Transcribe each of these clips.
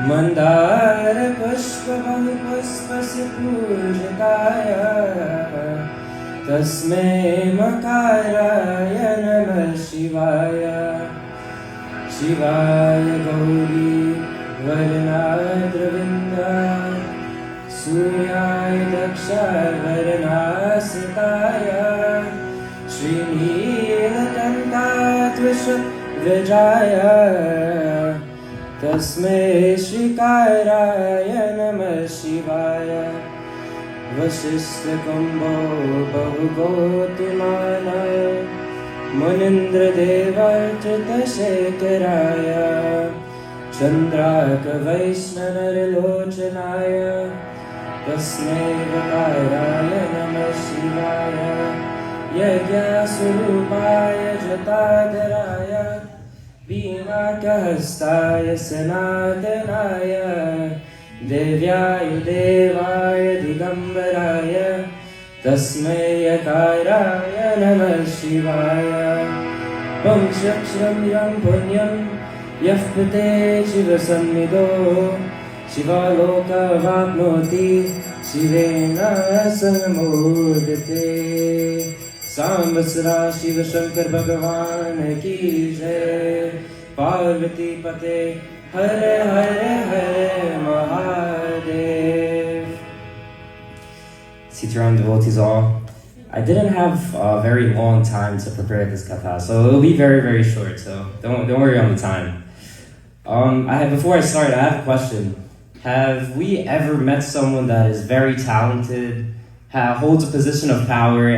मंदार पुष्प बहु पुष्प से पूजिताय तस्मै मकाराय नमः शिवाय शिवाय गौरी वर्णाद्रविन्दा सूर्याय दक्षवर्णासिताय श्रीनीलकण्ठाद्विषद्विजाय तस्मै श्रीकाराय नमः शिवाय वसिष्ठकुम्भो बहुगोतिमान मुनीन्द्रदेवार्चितशेखराय चन्द्रार्कवैष्णवनरलोचनाय तस्मै वकाराय नमः शिवाय यज्ञस्वरूपाय जटाधराय बीनाकहस्ताय सनातनाय देव्याय दिगम्बराय तस्मै यकाराय नमः शिवाय वंशक्षरं यं पुण्यं यः पते शिवसन्निधो शिवालोकवाप्नोति शिवेन सम्मोदते। सांब सदा शिव शंकर भगवान की जय। पार्वती पते हर हर हर Mahadev. Sitaram devotees all, I didn't have a very long time to prepare this katha, so it'll be very, very short, so don't worry on the time. Before I start, I have a question. Have we ever met someone that is very talented, holds a position of power,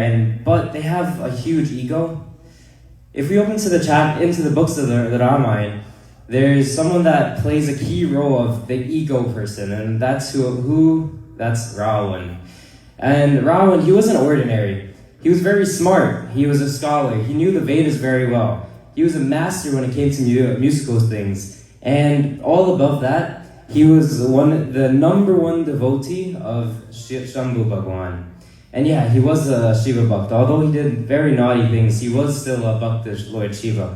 but they have a huge ego? If we open to into the books of the Ramayana, there's someone that plays a key role of the ego person, and that's that's Ravan. And Ravan, he wasn't ordinary. He was very smart. He was a scholar. He knew the Vedas very well. He was a master when it came to musical things. And all above that, he was the number one devotee of Shambhu Bhagwan. And yeah, he was a Shiva Bhakta. Although he did very naughty things, he was still a Bhakta Lord Shiva.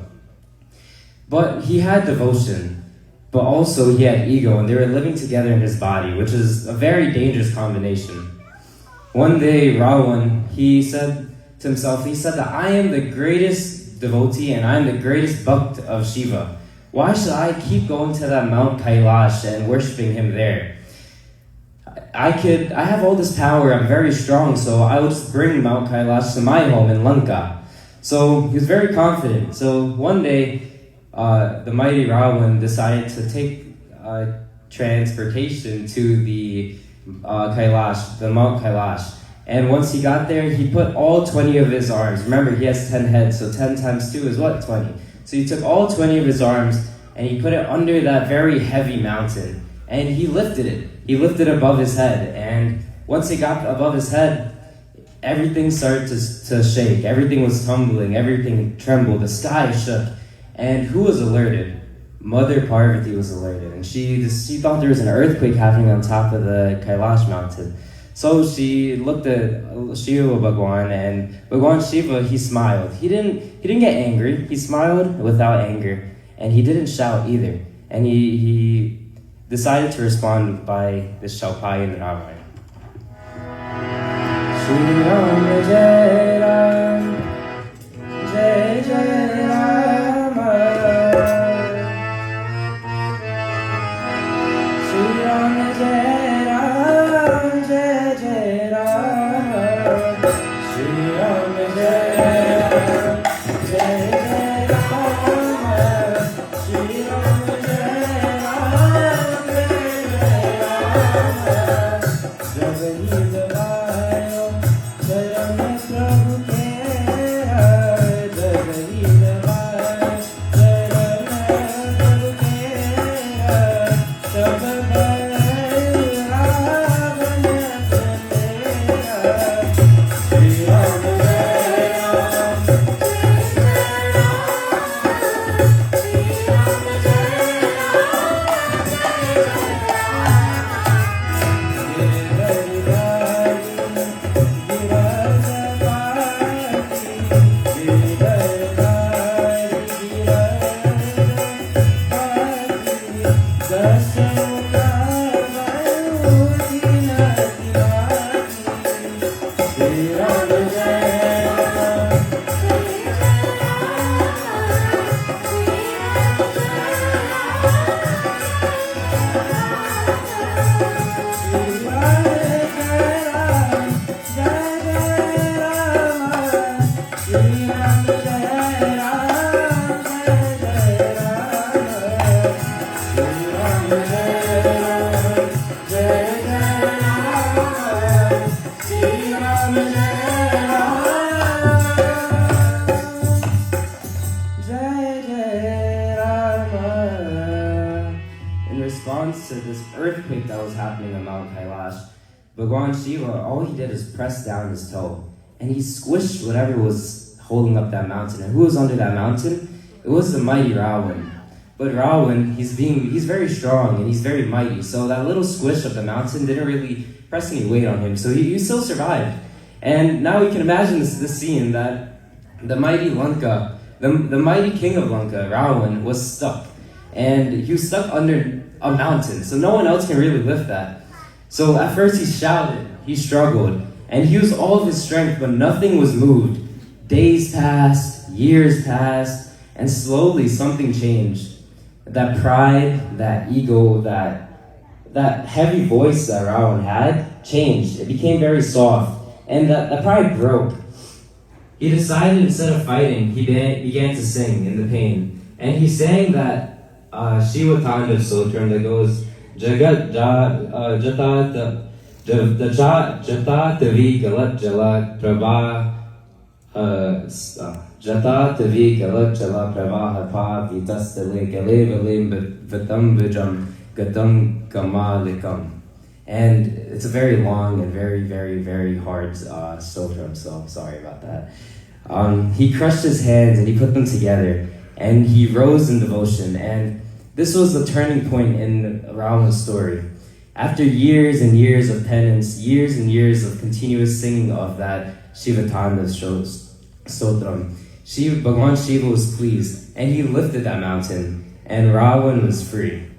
But he had devotion, but also he had ego, and they were living together in his body, which is a very dangerous combination. One day, Ravan, he said to himself, that I am the greatest devotee and I am the greatest Bhakt of Shiva. Why should I keep going to that Mount Kailash and worshipping him there? I have all this power, I'm very strong, so I will just bring Mount Kailash to my home in Lanka. So he was very confident. So one day, the mighty Ravan decided to take transportation to the Kailash, the Mount Kailash. And once he got there, he put all 20 of his arms. Remember, he has 10 heads, so 10 times 2 is what? 20. So he took all 20 of his arms and he put it under that very heavy mountain. And he lifted it. He lifted it above his head. And once he got above his head, everything started to shake. Everything was tumbling. Everything trembled. The sky shook. And who was alerted? Mother Parvati was alerted, and she thought there was an earthquake happening on top of the Kailash mountain. So she looked at Shiva Bhagwan, and Bhagwan Shiva, he smiled. He didn't get angry. He smiled without anger, and he didn't shout either. And he decided to respond by this Shaupai in the Ramayana. Shri Ram Jai Ram, Jai Jai Rama. Shri Ram Jai Ram, Jai Jai Rama. Shri Ram Jai Ram, Jai Jai Rama. Shri Ram Jai Ram, Jai Jai Rama. Jai Jai Rama. Prabhu happening on Mount Kailash. Bhagwan Shiva, all he did is press down his toe, and he squished whatever was holding up that mountain. And who was under that mountain? It was the mighty Ravan. But Ravan, he's very strong and he's very mighty, so that little squish of the mountain didn't really press any weight on him, so he still survived. And now you can imagine this scene that the mighty Lanka, the mighty king of Lanka, Ravan, was stuck. And he was stuck under a mountain, so no one else can really lift that. So at first he shouted, he struggled, and he used all of his strength, but nothing was moved. Days passed, years passed, and slowly something changed. That pride, that ego, that heavy voice that Ravan had changed. It became very soft, and that pride broke. He decided instead of fighting, he began to sing in the pain. And he sang that Shiva Tandav Sotram that goes, Jagat Jatatavi Galat Jala Prabha Jata Tavi Galat Jala Pravaha Pa Vitastale Gale Valim Vitam Vijam Gatam Gamalikam. And it's a very long and very, very, very hard stotram, so sorry about that. He crushed his hands and he put them together, and he rose in devotion, and this was the turning point in Ravan's story. After years and years of penance, years and years of continuous singing of that Shiva Tandav Stotram, Bhagwan Shiva was pleased, and he lifted that mountain, and Ravan was free.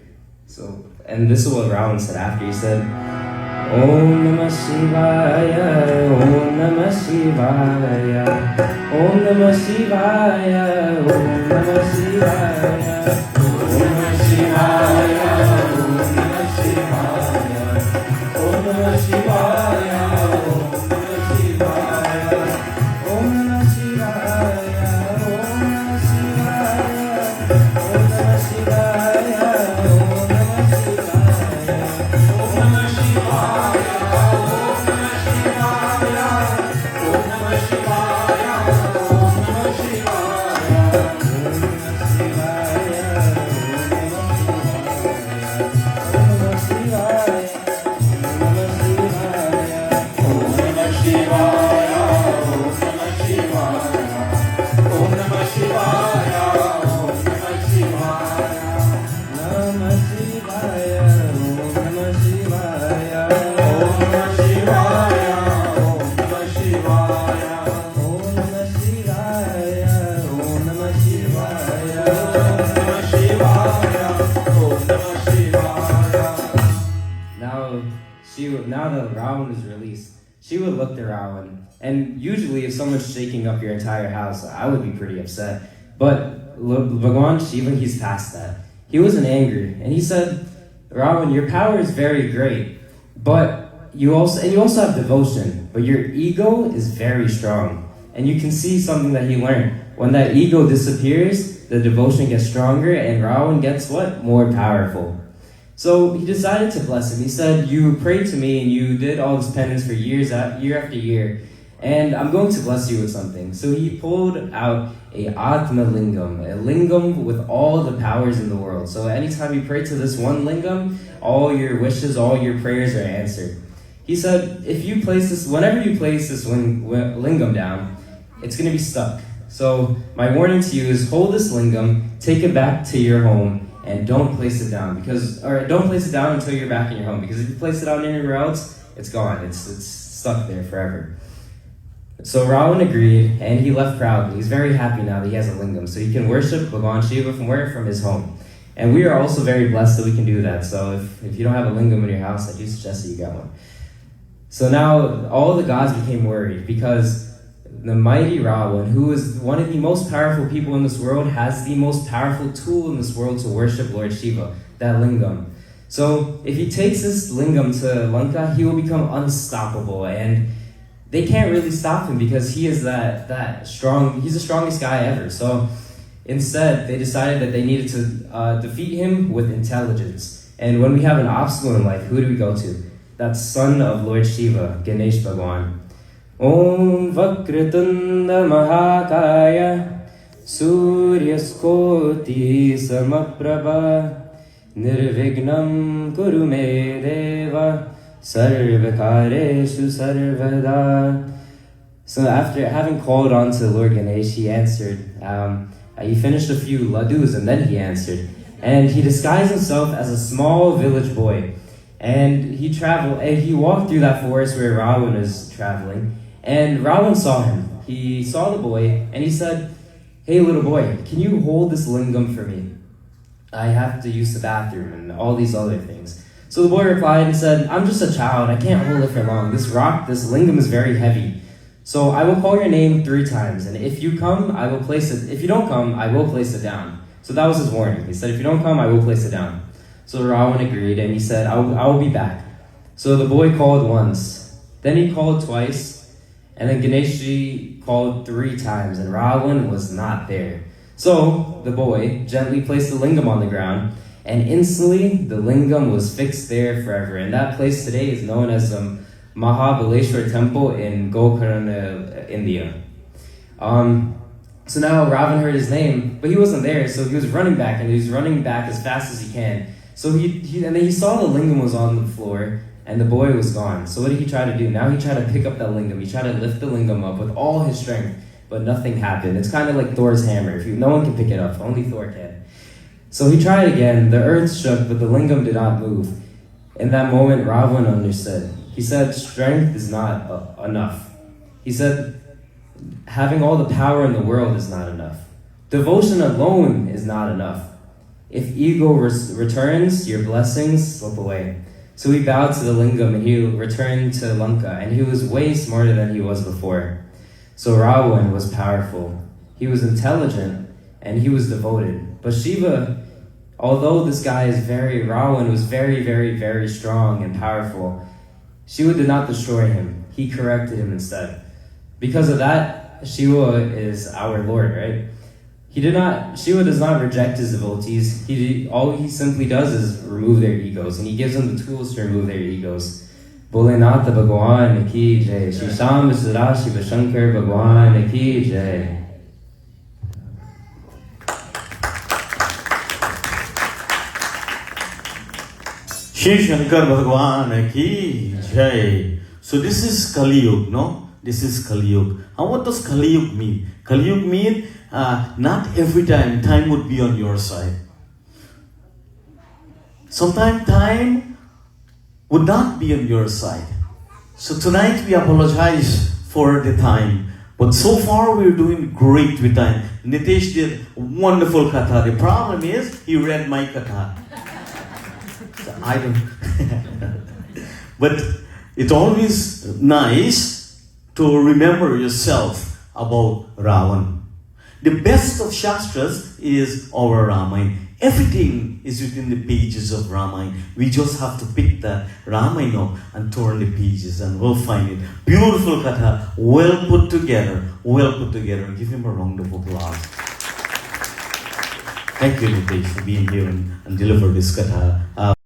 So, and this is what Ravan said after. He said, Om Namah Shivaya, Om Namah Shivaya, Om Namah Shivaya, Om Namah Shivaya, Om Namah Shivaya, Om Namah Shivaya, Om Namah Shivaya, Om Namah Shivaya, Om Namah Shivaya, Om Namah Shivaya, Om Namah Shivaya, Om Namah Shivaya. Now that Ravan was released, she would look to Ravan, and usually if someone's shaking up your entire house, I would be pretty upset. But Bhagwan Shiva, he's past that. He wasn't angry, and he said, Ravan, your power is very great, but you also have devotion, but your ego is very strong. And you can see something that he learned. When that ego disappears, the devotion gets stronger, and Ravan gets what? More powerful. So he decided to bless him. He said, you prayed to me and you did all this penance for year after year, and I'm going to bless you with something. So he pulled out a Atma Lingam, a lingam with all the powers in the world. So anytime you pray to this one lingam, all your wishes, all your prayers are answered. He said, whenever you place this lingam down, it's going to be stuck. So my warning to you is hold this lingam, take it back to your home, and don't place it down don't place it down until you're back in your home, because if you place it out anywhere else, it's gone. It's stuck there forever. So Ravan agreed, and he left proudly. He's very happy now that he has a lingam, so he can worship Bhagwan Shiva from his home. And we are also very blessed that we can do that. So if you don't have a lingam in your house, I do suggest that you get one. So now all the gods became worried, because the mighty Ravan, who is one of the most powerful people in this world, has the most powerful tool in this world to worship Lord Shiva, that lingam. So if he takes this lingam to Lanka, he will become unstoppable, and they can't really stop him because he is that strong. He's the strongest guy ever. So instead, they decided that they needed to defeat him with intelligence. And when we have an obstacle in life, who do we go to? That son of Lord Shiva, Ganesh Bhagwan. Om Vakratunda Mahakaya Suryaskoti Samaprabha Nirvignam kuru me deva sarvakareshu sarvada. So after having called on to Lord Ganesh, he answered. He finished a few ladus and then he answered. And he disguised himself as a small village boy. And he walked through that forest where Ravan was traveling. And Ravan saw him. He saw the boy and he said, "Hey little boy, can you hold this lingam for me? I have to use the bathroom," and all these other things. So the boy replied and said, "I'm just a child, I can't hold it for long. This lingam is very heavy. So I will call your name 3 times, and if you come, I will place it. If you don't come, I will place it down." So that was his warning. He said, "If you don't come, I will place it down." So Ravan agreed, and he said, I will be back." So the boy called once, then he called twice, and then Ganeshji called 3 times, and Ravan was not there. So the boy gently placed the lingam on the ground, and instantly the lingam was fixed there forever. And that place today is known as the MahaShivaratri temple in Gokarna, India. So now Ravan heard his name, but he wasn't there, so he was running back, and he was running back as fast as he can. So and then he saw the lingam was on the floor, and the boy was gone. So what did he try to do? Now he tried to pick up that lingam. He tried to lift the lingam up with all his strength, but nothing happened. It's kind of like Thor's hammer. No one can pick it up. Only Thor can. So he tried again. The earth shook, but the lingam did not move. In that moment, Ravan understood. He said, "Strength is not enough." He said, "Having all the power in the world is not enough. Devotion alone is not enough. If ego returns, your blessings slip away." So he bowed to the lingam and he returned to Lanka, and he was way smarter than he was before. So Ravan was powerful. He was intelligent and he was devoted. But Shiva, although Ravan was very, very, very strong and powerful, Shiva did not destroy him. He corrected him instead. Because of that, Shiva is our Lord, right? Shiva does not reject his devotees. All he simply does is remove their egos, and he gives them the tools to remove their egos. Bholenath Bhagwan ki jai. Shri Sham Sura Shiva Shankar Bhagwan ki jai. Shri Shankar Bhagwan ki jai. So this is Kali Yuga, no? This is Kali Yuga. And what does Kali Yuga mean? Kali Yuga means not every time would be on your side. Sometimes time would not be on your side. So tonight we apologize for the time. But so far we're doing great with time. Nitesh did wonderful katha. The problem is he read my katha. So I don't. But it's always nice to remember yourself about Ravan. The best of Shastras is our Ramayana. Everything is within the pages of Ramayana. We just have to pick the Ramayana and turn the pages and we'll find it. Beautiful katha, well put together. Give him a round of applause. Thank you, Nitesh, for being here and deliver this katha.